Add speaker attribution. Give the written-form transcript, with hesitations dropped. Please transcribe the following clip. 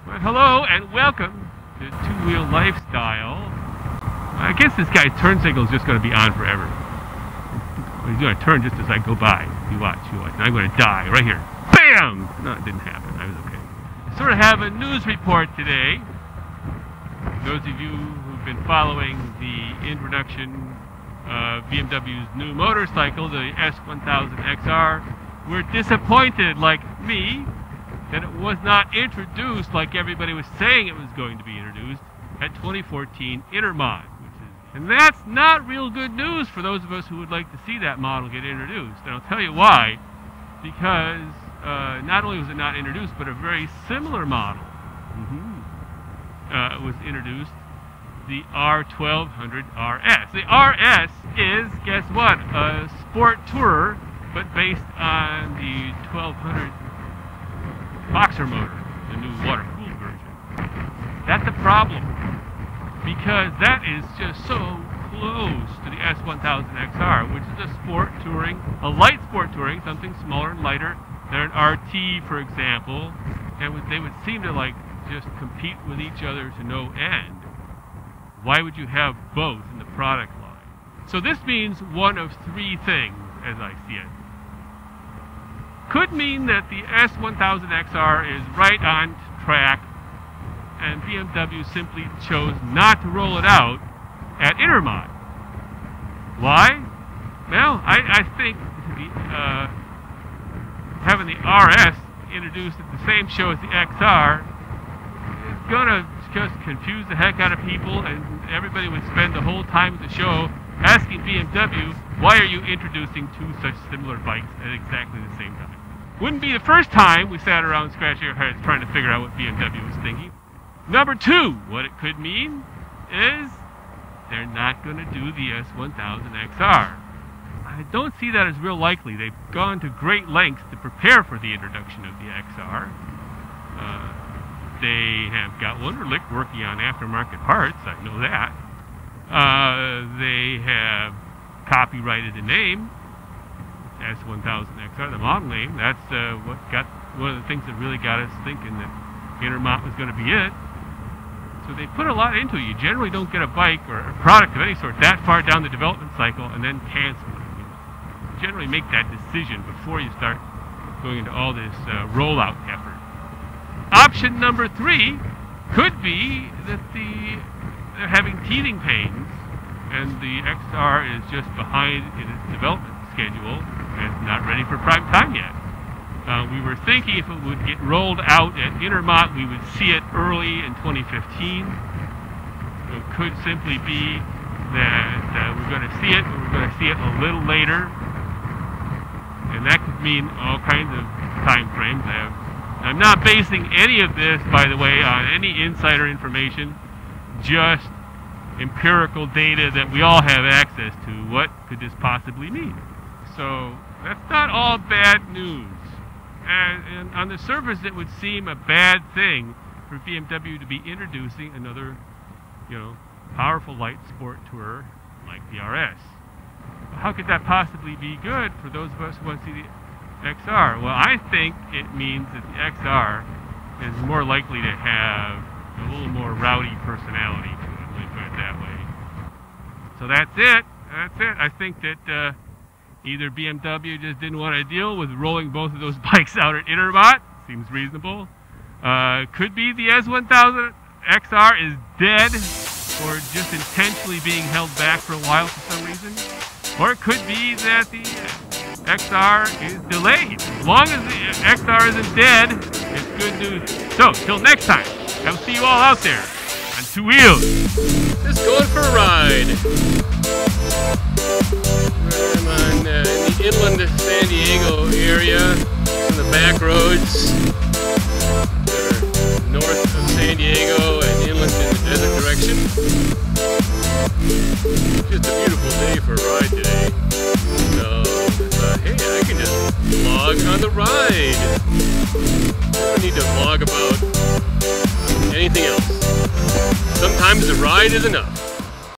Speaker 1: Well, hello and welcome to Two-Wheel Lifestyle. I guess this guy's turn signal is just going to be on forever. He's going to turn just as I go by. You watch, you watch. And I'm going to die right here. BAM! No, it didn't happen. I was okay. I sort of have a news report today. Those of you who've been following the introduction of BMW's new motorcycle, the S1000XR, were disappointed, like me, that it was not introduced like everybody was saying it was going to be introduced at 2014 Intermot. And that's not real good news for those of us who would like to see that model get introduced. And I'll tell you why. Because not only was it not introduced, but a very similar model was introduced, the R1200RS. The RS is, guess what, a sport tourer, but based on the 1200 boxer motor, the new water-cooled version. That's a problem, because that is just so close to the S1000XR, which is a sport touring, a light sport touring, something smaller and lighter than an RT, for example, and they would seem to like just compete with each other to no end. Why would you have both in the product line? So this means one of three things, as I see it. Could mean that the S1000XR is right on track and BMW simply chose not to roll it out at Intermot. Why? Well, I think having the RS introduced at the same show as the XR is going to just confuse the heck out of people, and everybody would spend the whole time at the show asking BMW, why are you introducing two such similar bikes at exactly the same time? Wouldn't be the first time we sat around scratching our heads trying to figure out what BMW was thinking. Number two, what it could mean is they're not going to do the S1000XR. I don't see that as real likely. They've gone to great lengths to prepare for the introduction of the XR. They have got Wunderlich working on aftermarket parts, I know that. They have copyrighted the name, S1000XR, the model name. That's one of the things that really got us thinking that Intermot was going to be it. So they put a lot into it. You generally don't get a bike or a product of any sort that far down the development cycle and then cancel it. You generally make that decision before you start going into all this rollout effort. Option number three could be that they're having teething pains and the XR is just behind in its development schedule and it's not ready for prime time yet. We were thinking if it would get rolled out at Intermot, we would see it early in 2015. It could simply be that we're going to see it, but we're going to see it a little later. And that could mean all kinds of time frames. I'm not basing any of this, by the way, on any insider information, just empirical data that we all have access to. What could this possibly mean? So that's not all bad news. And on the surface, it would seem a bad thing for BMW to be introducing another, powerful light sport tourer like the RS. How could that possibly be good for those of us who want to see the XR? Well, I think it means that the XR is more likely to have a little more rowdy personality to it, let me put it that way. So that's it. That's it. I think that either BMW just didn't want to deal with rolling both of those bikes out at Intermot. Seems reasonable. Could be the S1000XR is dead or just intentionally being held back for a while for some reason. Or it could be that the XR is delayed. As long as the XR isn't dead, it's good news. So, till next time, I'll see you all out there on two wheels. Just going for a ride. I'm on the inland San Diego area, on the back roads that are north of San Diego and inland in the desert direction. Just a beautiful day for a ride today. So I thought, hey, I can just vlog on the ride. I don't need to vlog about anything else. Sometimes the ride is enough.